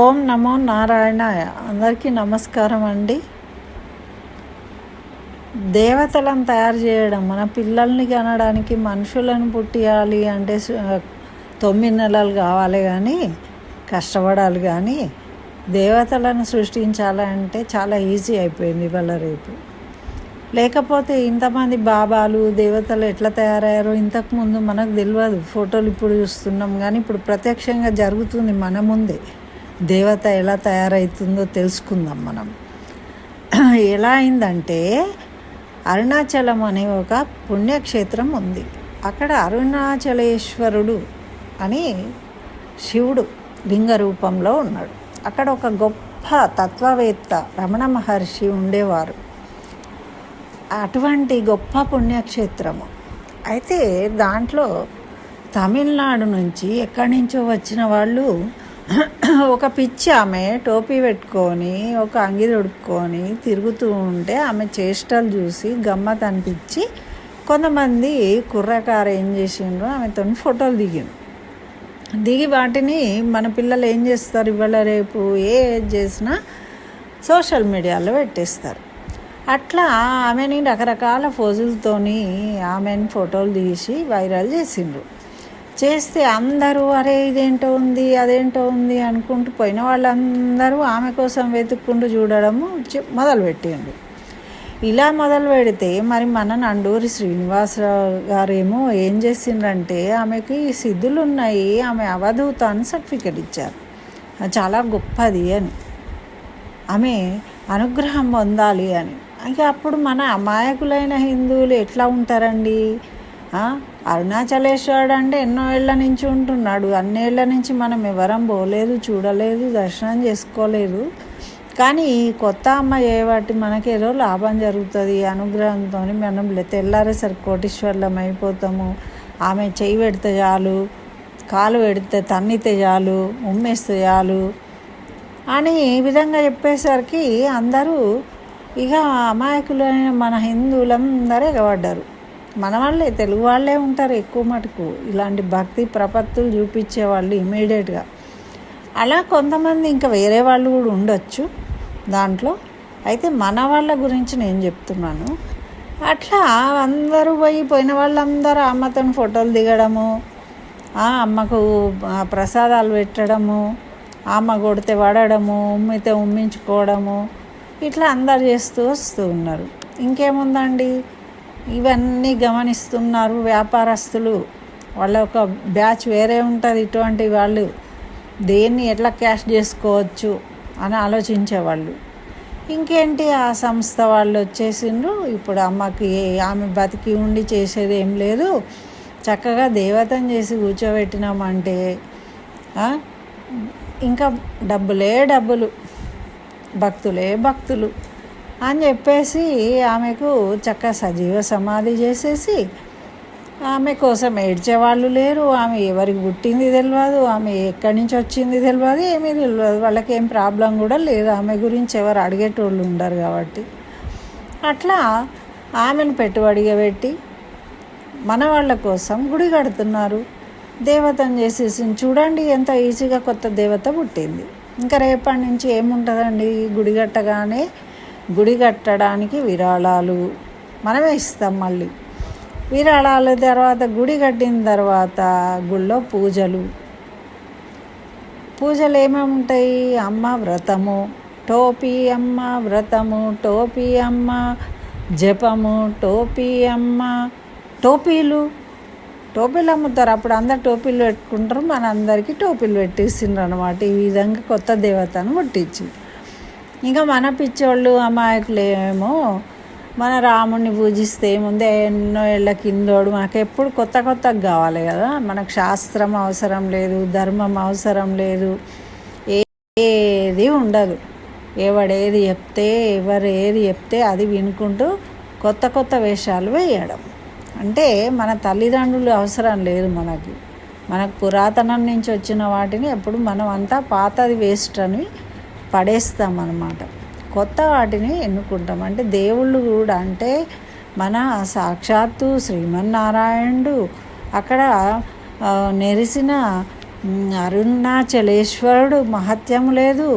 ఓం నమో నారాయణాయ. అందరికీ నమస్కారం అండి. దేవతలను తయారు చేయడం, మన పిల్లల్ని కనడానికి మనుషులను పుట్టియాలి అంటే 9 నెలలు కావాలి, కానీ కష్టపడాలి. కానీ దేవతలను సృష్టించాలంటే చాలా ఈజీ అయిపోయింది ఇవాళ రేపు. లేకపోతే ఇంతమంది బాబాలు దేవతలు ఎట్లా తయారయ్యారో ఇంతకుముందు మనకు తెలియదు. ఫోటోలు ఇప్పుడు చూస్తున్నాం, కానీ ఇప్పుడు ప్రత్యక్షంగా జరుగుతుంది మన ముందే. దేవత ఎలా తయారవుతుందో తెలుసుకుందాం మనం. ఎలా అయిందంటే, అరుణాచలం అనే ఒక పుణ్యక్షేత్రం ఉంది. అక్కడ అరుణాచలేశ్వరుడు అని శివుడు లింగ రూపంలో ఉన్నాడు. అక్కడ ఒక గొప్ప తత్వవేత్త రమణ మహర్షి ఉండేవారు. అటువంటి గొప్ప పుణ్యక్షేత్రము. అయితే దాంట్లో తమిళనాడు నుంచి ఎక్కడి నుంచో వచ్చిన వాళ్ళు, ఒక పిచ్చి ఆమె టోపీ పెట్టుకొని ఒక అంగి తొడుక్కొని తిరుగుతూ ఉంటే ఆమె చేష్టలు చూసి గమ్మత్ అనిపించి కొంతమంది కుర్రకారు ఏం చేసిండ్రు, ఆమెతో ఫోటోలు దిగి వాటిని మన పిల్లలు ఏం చేస్తారు, ఇవాళ రేపు ఏది చేసినా సోషల్ మీడియాలో పెట్టేస్తారు. అట్లా ఆమెని రకరకాల ఫోజులతోని ఆమెని ఫోటోలు తీసి వైరల్ చేసిండ్రు. చేస్తే అందరూ అరే ఇదేంటో ఉంది అదేంటో ఉంది అనుకుంటూ పోయిన వాళ్ళందరూ ఆమె కోసం వెతుక్కుంటూ చూడడము మొదలుపెట్టిండ్రు. ఇలా మొదలు పెడితే మరి మన నండూరి శ్రీనివాసరావు గారేమో ఏం చేసిండ్రంటే, ఆమెకి సిద్ధులు ఉన్నాయి, ఆమె అవధూత అని సర్టిఫికెట్ ఇచ్చారు. చాలా గొప్పది అని, ఆమె అనుగ్రహం పొందాలి అని. ఇంకా అప్పుడు మన అమాయకులైన హిందువులు ఎట్లా ఉంటారండి? అరుణాచలేశ్వరుడు అంటే ఎన్నో ఏళ్ల నుంచి ఉంటున్నాడు. అన్నేళ్ల నుంచి మనం ఎవరం పోలేదు, చూడలేదు, దర్శనం చేసుకోలేదు. కానీ కొత్త అమ్మ చేయబట్టి మనకేదో లాభం జరుగుతుంది. అనుగ్రహంతో మనం తెల్లారేసరికి కోటీశ్వర్లం అయిపోతాము. ఆమె చెయ్యి పెడితే చాలు, కాలు పెడితే తన్నితే చాలు, ఉమ్మేస్తే చాలు అని ఈ విధంగా చెప్పేసరికి అందరూ ఇక అమాయకులైన మన హిందువులందరూ ఎగబడ్డారు. మన వాళ్ళే, తెలుగు వాళ్ళే ఉంటారు ఎక్కువ మటుకు ఇలాంటి భక్తి ప్రపత్తులు చూపించే వాళ్ళు ఇమీడియట్గా. అలా కొంతమంది ఇంకా వేరే వాళ్ళు కూడా ఉండొచ్చు దాంట్లో. అయితే మన వాళ్ళ గురించి నేను చెప్తున్నాను. అట్లా అందరూ పోయిన వాళ్ళందరూ అమ్మతో ఫోటోలు దిగడము, అమ్మకు ప్రసాదాలు పెట్టడము, అమ్మ కొడితే పడడము, ఉమ్మితే ఉమ్మించుకోవడము, ఇట్లా అందరు చేస్తూ వస్తూ ఉన్నారు. ఇంకేముందండి, ఇవన్నీ గమనిస్తున్నారు వ్యాపారస్తులు. వాళ్ళ ఒక బ్యాచ్ వేరే ఉంటుంది. ఇటువంటి వాళ్ళు దేన్ని ఎట్లా క్యాష్ చేసుకోవచ్చు అని ఆలోచించేవాళ్ళు. ఇంకేంటి, ఆ సంస్థ వాళ్ళు వచ్చేసిండ్రు. ఇప్పుడు అమ్మకి ఆమె బతికి ఉండి చేసేది ఏం లేదు, చక్కగా దేవతను చేసి కూర్చోబెట్టినామంటే ఇంకా డబ్బులే డబ్బులు, భక్తులే భక్తులు అని చెప్పేసి ఆమెకు చక్కగా సజీవ సమాధి చేసేసి, ఆమె కోసం ఏడ్చేవాళ్ళు లేరు. ఆమె ఎవరికి పుట్టింది తెలియదు, ఆమె ఎక్కడి నుంచి వచ్చింది తెలియదు, ఏమీ తెలియదు. వాళ్ళకి ఏం ప్రాబ్లం కూడా లేదు. ఆమె గురించి ఎవరు అడిగేటోళ్ళు ఉండరు కాబట్టి అట్లా ఆమెను పెట్టుబడిగా పెట్టి మన వాళ్ళ కోసం గుడి కడుతున్నారు. దేవతను చేసేసి చూడండి ఎంత ఈజీగా కొత్త దేవత పుట్టింది. ఇంకా రేపటి నుంచి ఏముంటుందండి, గుడి కట్టగానే గుడి కట్టడానికి విరాళాలు మనమే ఇస్తాం. మళ్ళీ విరాళాలు తర్వాత గుడి కట్టిన తర్వాత గుళ్ళో పూజలు ఏమేమి ఉంటాయి, అమ్మ వ్రతము, టోపీ అమ్మ వ్రతము, టోపీ అమ్మ జపము, టోపీ అమ్మ టోపీలు అమ్ముతారు. అప్పుడు అందరు టోపీలు పెట్టుకుంటారు, మన అందరికీ టోపీలు పెట్టేసిండ్రు అనమాట. ఈ విధంగా కొత్త దేవతను పుట్టించి, ఇంకా మన పిచ్చోళ్ళు అమాయకులేమో మన రాముడిని పూజిస్తే ముందే ఎన్నో ఏళ్ళ కిందోడు, మనకు ఎప్పుడు కొత్తగా కావాలి కదా. మనకు శాస్త్రం అవసరం లేదు, ధర్మం అవసరం లేదు, ఏది ఉండదు. ఎవరు ఏది చెప్తే అది వినుకుంటూ కొత్త వేషాలు వేయడం. అంటే మన తల్లిదండ్రులు అవసరం లేదు మనకు పురాతనం నుంచి వచ్చిన వాటిని ఎప్పుడు మనం అంతా పాతది వేస్ట్ అని పడేస్తాం అన్నమాట. కొత్త వాటిని ఎన్నుకుంటాం. అంటే దేవుళ్ళు కూడా, అంటే మన సాక్షాత్తు శ్రీమన్నారాయణుడు అక్కడ నెరిసిన అరుణాచలేశ్వరుడు మహత్యం లేదు,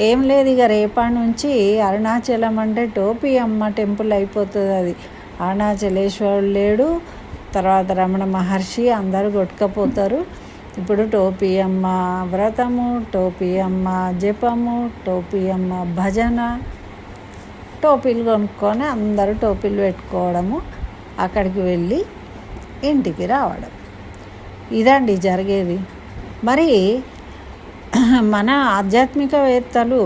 ఏం లేదు. ఇక రేపటి నుంచి అరుణాచలం అంటే టోపీ అమ్మ టెంపుల్ అయిపోతుంది. అది అరుణాచలేశ్వరుడు లేడు, తర్వాత రమణ మహర్షి అందరూ కొట్టుకపోతారు. ఇప్పుడు టోపీ అమ్మ వ్రతము, టోపీ అమ్మ జపము, టోపీ అమ్మ భజన, టోపీలు కొనుక్కొని అందరూ టోపీలు పెట్టుకోవడము, అక్కడికి వెళ్ళి ఇంటికి రావడం. ఇదండి జరిగేది. మరి మన ఆధ్యాత్మికవేత్తలు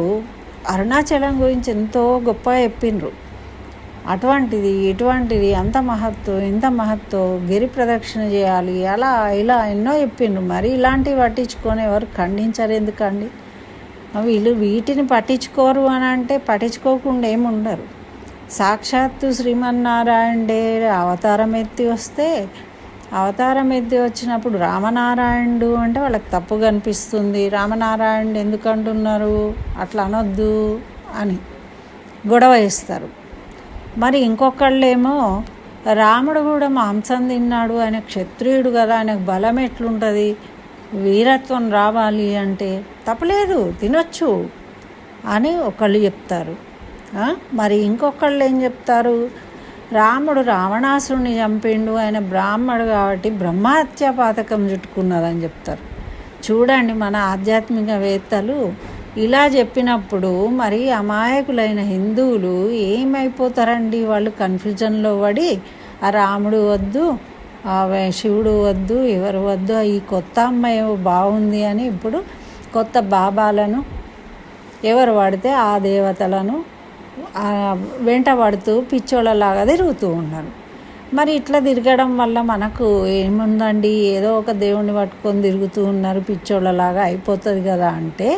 అరుణాచలం గురించి ఎంతో గొప్పగా చెప్పిండ్రు. అటువంటిది ఇటువంటిది అంత మహత్తు ఇంత మహత్తు, గిరి ప్రదక్షిణ చేయాలి, అలా ఇలా ఎన్నో చెప్పిండ్రు. మరి ఇలాంటివి పట్టించుకొని ఎవరు ఖండించరు ఎందుకండి? వీళ్ళు వీటిని పట్టించుకోరు అని అంటే పట్టించుకోకుండా ఏముండరు. సాక్షాత్తు శ్రీమన్నారాయణుడే అవతారం ఎత్తి వచ్చినప్పుడు రామనారాయణుడు అంటే వాళ్ళకి తప్పుగా అనిపిస్తుంది. రామనారాయణుడు ఎందుకు అంటున్నారు, అట్లా అనొద్దు అని గొడవ చేస్తారు. మరి ఇంకొకళ్ళేమో రాముడు కూడా మాంసం తిన్నాడు, ఆయన క్షత్రియుడు కదా, ఆయనకు బలం ఎట్లుంటుంది, వీరత్వం రావాలి అంటే తప్పలేదు తినొచ్చు అని ఒకళ్ళు చెప్తారు. మరి ఇంకొకళ్ళు ఏం చెప్తారు, రాముడు రావణాసురుని చంపిండు, ఆయన బ్రాహ్మడు కాబట్టి బ్రహ్మహత్య పాతకం చుట్టుకున్నదని చెప్తారు. చూడండి, మన ఆధ్యాత్మికవేత్తలు ఇలా చెప్పినప్పుడు మరి అమాయకులైన హిందువులు ఏమైపోతారండి? వాళ్ళు కన్ఫ్యూజన్లో పడి ఆ రాముడు వద్దు, ఆ శివుడు వద్దు, ఎవరు వద్దు, ఈ కొత్త అమ్మాయి బాగుంది అని ఇప్పుడు కొత్త బాబాలను ఎవరు పడితే ఆ దేవతలను వెంట పడుతూ పిచ్చోళ్ళలాగా తిరుగుతూ ఉన్నారు. మరి ఇట్లా తిరగడం వల్ల మనకు ఏముందండి, ఏదో ఒక దేవుణ్ణి పట్టుకొని తిరుగుతూ ఉన్నారు, పిచ్చోళ్ళలాగా అయిపోతుంది కదా అంటే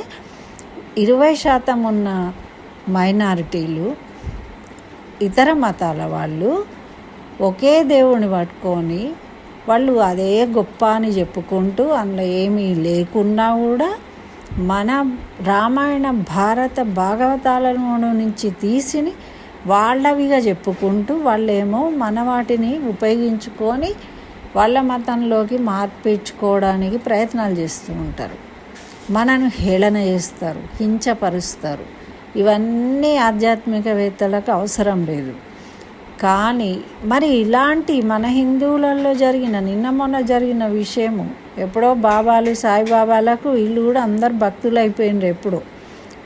20% ఉన్న మైనారిటీలు, ఇతర మతాల వాళ్ళు ఒకే దేవుని పట్టుకొని వాళ్ళు అదే గొప్ప అని చెప్పుకుంటూ అందులో ఏమీ లేకున్నా కూడా మన రామాయణ భారత భాగవతాలను నుంచి తీసిని వాళ్ళవిగా చెప్పుకుంటూ వాళ్ళేమో మన వాటిని ఉపయోగించుకొని వాళ్ళ మతంలోకి మార్పించుకోవడానికి ప్రయత్నాలు చేస్తూ ఉంటారు. మనను హేళన చేస్తారు, కించపరుస్తారు. ఇవన్నీ ఆధ్యాత్మికవేత్తలకు అవసరం లేదు. కానీ మరి ఇలాంటి మన హిందువులలో నిన్న మొన్న జరిగిన విషయము, ఎప్పుడో బాబాలు సాయిబాబాలకు వీళ్ళు కూడా అందరు భక్తులు అయిపోయినారు. ఎప్పుడో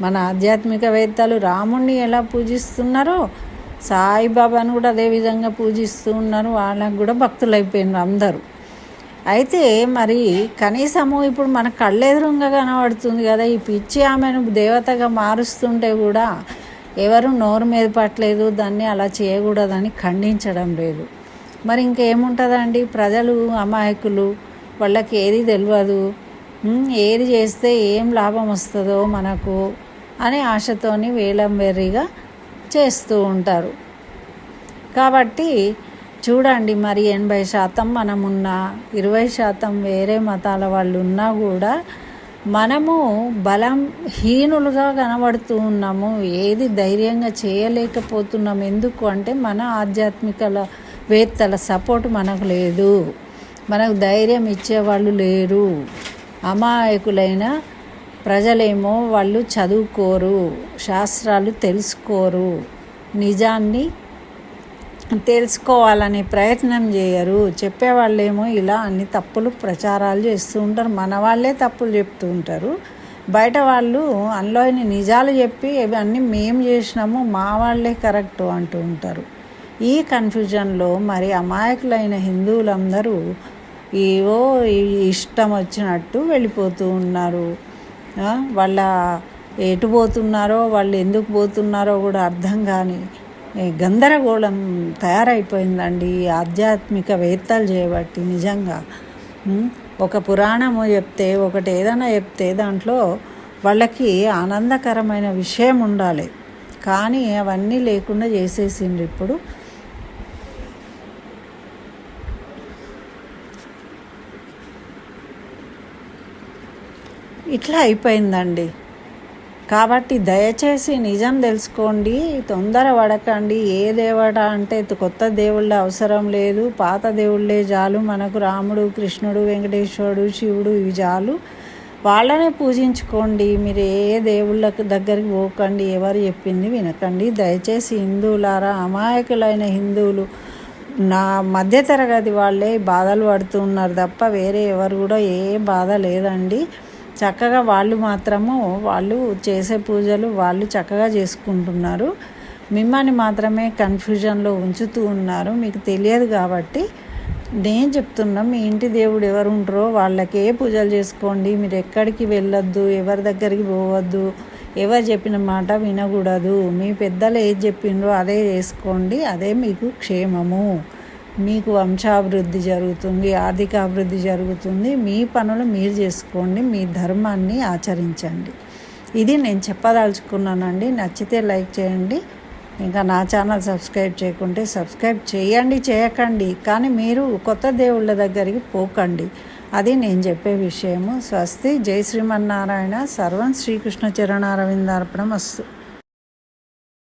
మన ఆధ్యాత్మికవేత్తలు రాముణ్ణి ఎలా పూజిస్తున్నారో సాయిబాబాను కూడా అదే విధంగా పూజిస్తూ ఉన్నారు, వాళ్ళకు కూడా భక్తులు అయిపోయినారు అందరూ. అయితే మరి కనీసము ఇప్పుడు మన కళ్ళెదురుగా కనబడుతుంది కదా, ఈ పిచ్చి ఆమెను దేవతగా మారుస్తుంటే కూడా ఎవరు నోరు మీద పట్టలేదు, దాన్ని అలా చేయకూడదని ఖండించడం లేదు. మరి ఇంకేముంటుందండి, ప్రజలు అమాయకులు, వాళ్ళకి ఏది తెలియదు, ఏది చేస్తే ఏం లాభం వస్తుందో మనకు అని ఆశతోని వేలం వెర్రిగా చేస్తూ ఉంటారు. కాబట్టి చూడండి, మరి 80% మనమున్నా 20% వేరే మతాల వాళ్ళు ఉన్నా కూడా మనము బలహీనులుగా కనబడుతూ ఉన్నాము, ఏది ధైర్యంగా చేయలేకపోతున్నాము. ఎందుకు అంటే మన ఆధ్యాత్మికవేత్తల సపోర్ట్ మనకు లేదు, మనకు ధైర్యం ఇచ్చేవాళ్ళు లేరు. అమాయకులైన ప్రజలేమో వాళ్ళు చదువుకోరు, శాస్త్రాలు తెలుసుకోరు, నిజాన్ని తెలుసుకోవాలనే ప్రయత్నం చేయరు. చెప్పేవాళ్ళేమో ఇలా అన్ని తప్పులు ప్రచారాలు చేస్తూ ఉంటారు, మన వాళ్ళే తప్పులు చెప్తూ ఉంటారు. బయట వాళ్ళు అందులోని నిజాలు చెప్పి ఇవన్నీ మేము చేసినాము, మా వాళ్ళే కరెక్ట్ అంటూ ఉంటారు. ఈ కన్ఫ్యూజన్లో మరి అమాయకులైన హిందువులందరూ ఏవో ఇష్టం వచ్చినట్టు వెళ్ళిపోతూ ఉన్నారు. వాళ్ళ ఎటు పోతున్నారో, వాళ్ళు ఎందుకు పోతున్నారో కూడా అర్థం కాని గందరగోళం తయారైపోయిందండి ఆధ్యాత్మికవేత్తలు చేయబట్టి. నిజంగా ఒక పురాణము చెప్తే, ఒకటి ఏదైనా చెప్తే దాంట్లో వాళ్ళకి ఆనందకరమైన విషయం ఉండాలి, కానీ అవన్నీ లేకుండా చేసేసిండ్రు. ఇప్పుడు ఇట్లా అయిపోయిందండి. కాబట్టి దయచేసి నిజం తెలుసుకోండి, తొందర పడకండి. ఏ దేవుడ అంటే కొత్త దేవుళ్ళ అవసరం లేదు, పాత దేవుళ్ళే చాలు మనకు. రాముడు, కృష్ణుడు, వెంకటేశ్వరుడు, శివుడు ఇవి చాలు. వాళ్ళనే పూజించుకోండి. మీరు ఏ దేవుళ్ళ దగ్గరికి పోకండి, ఎవరు చెప్పింది వినకండి. దయచేసి హిందువులారా, అమాయకులైన హిందువులు నా మధ్యతరగతి వాళ్ళే బాధలు పడుతున్నారు తప్ప వేరే ఎవరు కూడా ఏ బాధ లేదండి. చక్కగా వాళ్ళు మాత్రము వాళ్ళు చేసే పూజలు వాళ్ళు చక్కగా చేసుకుంటున్నారు. మిమ్మల్ని మాత్రమే కన్ఫ్యూజన్లో ఉంచుతూ ఉన్నారు. మీకు తెలియదు కాబట్టి నేను చెప్తున్నా, మీ ఇంటి దేవుడు ఎవరు ఉంటారో వాళ్ళకే పూజలు చేసుకోండి. మీరు ఎక్కడికి వెళ్ళొద్దు, ఎవరి దగ్గరికి పోవద్దు, ఎవరు చెప్పిన మాట వినకూడదు. మీ పెద్దలు ఏది చెప్పిండ్రో అదే చేసుకోండి. అదే మీకు క్షేమము. మీకు వంశాభివృద్ధి జరుగుతుంది, ఆర్థికాభివృద్ధి జరుగుతుంది. మీ పనులు మీరు చేసుకోండి, మీ ధర్మాన్ని ఆచరించండి. ఇది నేను చెప్పదలుచుకున్నానండి. నచ్చితే లైక్ చేయండి. ఇంకా నా ఛానల్ సబ్స్క్రైబ్ చేయకుంటే సబ్స్క్రైబ్ చేయండి, చేయకండి. కానీ మీరు కొత్త దేవుళ్ళ దగ్గరికి పోకండి. అది నేను చెప్పే విషయము. స్వస్తి. జై శ్రీమన్నారాయణ. సర్వం శ్రీకృష్ణ చరణారవిందార్పణమస్తు.